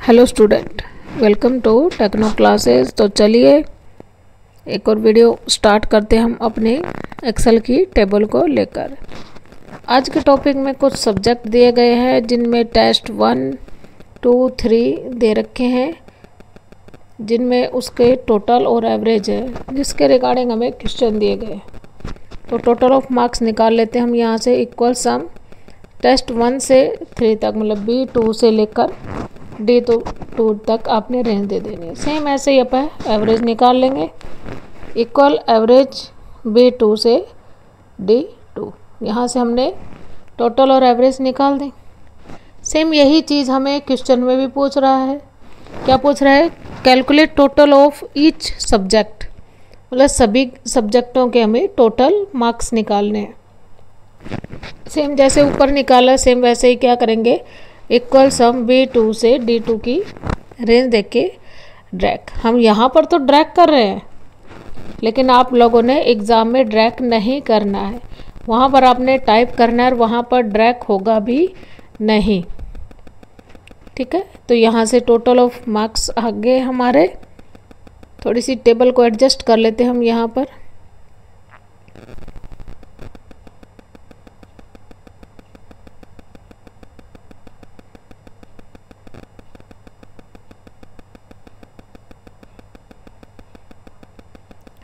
Hello student, welcome to Techno Classes. तो चलिए एक और वीडियो स्टार्ट करते हैं हम अपने एक्सेल की टेबल को लेकर। आज के टॉपिक में कुछ सब्जेक्ट दिए गए हैं जिनमें टेस्ट 1, 2, 3 दे रखे हैं, जिनमें उसके टोटल और एवरेज है, जिसके रिगार्डिंग हमें क्वेश्चन दिए गए। तो टोटल ऑफ मार्क्स निकाल लेते हैं हम यहाँ से। इक्वल सम टेस्ट 1 से 3 तक, मतलब B2 से लेकर D2 तक आपने रेंज दे देनी है। सेम ऐसे ही अपन एवरेज निकाल लेंगे। इक्वल एवरेज B2 से D2, यहाँ से हमने टोटल और एवरेज निकाल दें। सेम यही चीज़ हमें क्वेश्चन में भी पूछ रहा है। क्या पूछ रहा है? Calculate total of each subject, मतलब सभी सब्जेक्टों के हमें टोटल मार्क्स निकालने हैं। सेम जैसे ऊपर निकाला, सेम वैसे ही क्या करेंगे, इक्वल सम B2 से D2 की रेंज देख के ड्रैग। हम यहाँ पर तो ड्रैग कर रहे हैं, लेकिन आप लोगों ने एग्ज़ाम में ड्रैग नहीं करना है। वहाँ पर आपने टाइप करना है और वहाँ पर ड्रैग होगा भी नहीं, ठीक है। तो यहाँ से टोटल ऑफ मार्क्स आ गए हमारे। थोड़ी सी टेबल को एडजस्ट कर लेते हैं हम यहाँ पर।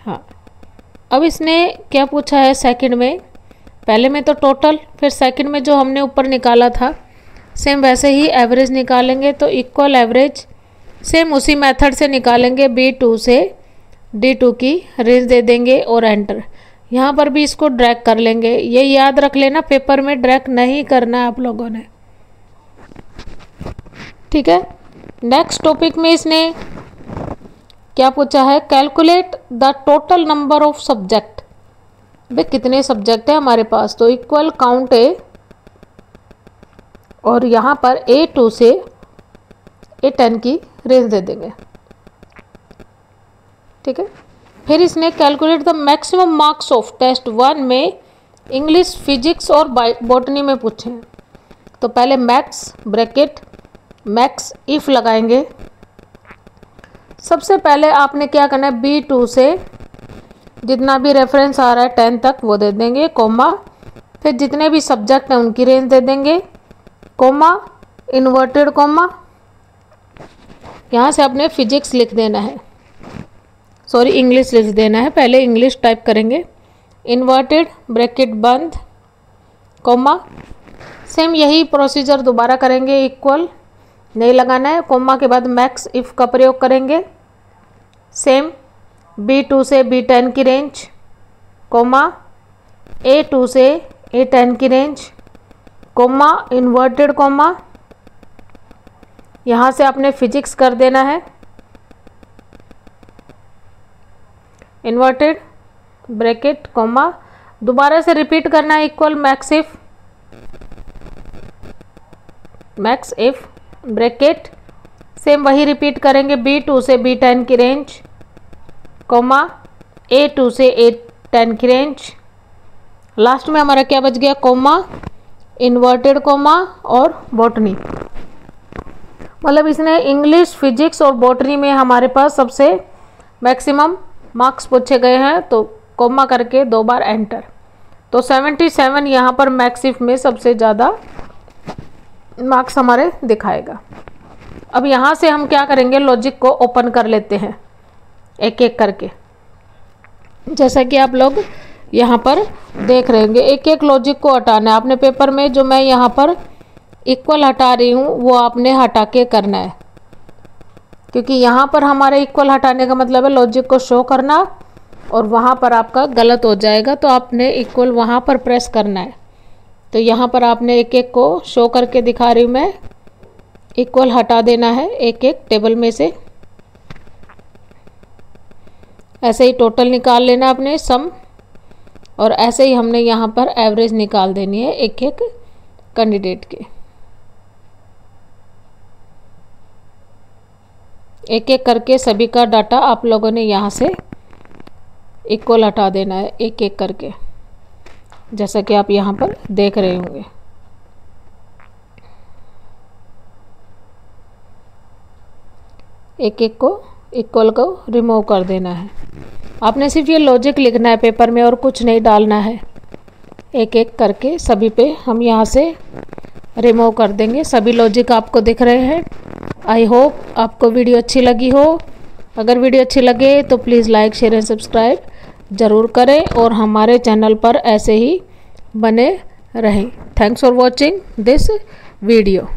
हाँ, अब इसने क्या पूछा है सेकंड में। पहले में तो टोटल, फिर सेकंड में जो हमने ऊपर निकाला था सेम वैसे ही एवरेज निकालेंगे। तो इक्वल एवरेज सेम उसी मेथड से निकालेंगे। B2 से D2 की रेंज दे देंगे और एंटर। यहाँ पर भी इसको ड्रैग कर लेंगे। ये याद रख लेना, पेपर में ड्रैग नहीं करना है आप लोगों ने, ठीक है। नेक्स्ट टॉपिक में इसने क्या पूछा है? Calculate the total number of subject. भाई कितने सब्जेक्ट है हमारे पास? तो इक्वल काउंट ए, और यहाँ पर A2 से A10 की रेंज दे देंगे, ठीक है। फिर इसने calculate the maximum marks of test 1 में इंग्लिश, फिजिक्स और बॉटनी में पूछे हैं। तो पहले मैक्स ब्रैकेट मैक्स इफ लगाएंगे। सबसे पहले आपने क्या करना है, B2 से जितना भी रेफरेंस आ रहा है 10 तक वो दे देंगे, कोमा। फिर जितने भी सब्जेक्ट हैं उनकी रेंज दे देंगे, कोमा, इन्वर्टेड कोमा। यहाँ से आपने फिजिक्स लिख देना है, सॉरी इंग्लिश लिख देना है। पहले इंग्लिश टाइप करेंगे, इन्वर्टेड ब्रैकेट बंद, कोमा। सेम यही प्रोसीजर दोबारा करेंगे। इक्वल नहीं लगाना है, कोमा के बाद मैक्स इफ का प्रयोग करेंगे। सेम B2 से B10 की रेंज, कोमा, A2 से A10 की रेंज, कोमा, इन्वर्टेड कोमा। यहाँ से आपने फिजिक्स कर देना है, इन्वर्टेड ब्रैकेट कोमा। दोबारा से रिपीट करना है, equal max if bracket. Same वही रिपीट करेंगे, B2 से B10 की रेंज, कोमा, A2 से A10 की रेंज। लास्ट में हमारा क्या बच गया? कोमा, इन्वर्टेड कोमा और बॉटनी। मतलब इसने इंग्लिश, फिजिक्स और बॉटनी में हमारे पास सबसे मैक्सिमम मार्क्स पूछे गए हैं। तो कोमा करके 2 बार एंटर। तो 77 यहाँ पर मैक्सिफ में सबसे ज़्यादा मार्क्स हमारे दिखाएगा। अब यहाँ से हम क्या करेंगे, लॉजिक को ओपन कर लेते हैं एक एक करके। जैसा कि आप लोग यहाँ पर देख रहे होंगे, एक एक लॉजिक को हटाना है आपने। पेपर में जो मैं यहाँ पर इक्वल हटा रही हूँ वो आपने हटा के करना है, क्योंकि यहाँ पर हमारे इक्वल हटाने का मतलब है लॉजिक को शो करना, और वहाँ पर आपका गलत हो जाएगा तो आपने इक्वल वहाँ पर प्रेस करना है। तो यहाँ पर आपने एक एक को शो करके दिखा रही हूँ मैं, इक्वल हटा देना है एक एक टेबल में से। ऐसे ही टोटल निकाल लेना आपने सम, और ऐसे ही हमने यहाँ पर एवरेज निकाल देनी है एक एक कैंडिडेट के। एक एक करके सभी का डाटा आप लोगों ने यहाँ से इक्वल हटा देना है एक एक करके, जैसा कि आप यहाँ पर देख रहे होंगे। एक एक को इक्वल को रिमूव कर देना है। आपने सिर्फ ये लॉजिक लिखना है पेपर में और कुछ नहीं डालना है। एक एक करके सभी पे हम यहाँ से रिमूव कर देंगे। सभी लॉजिक आपको दिख रहे हैं। आई होप आपको वीडियो अच्छी लगी हो। अगर वीडियो अच्छी लगे तो please like share and subscribe ज़रूर करें और हमारे चैनल पर ऐसे ही बने रहें। Thanks for watching this video.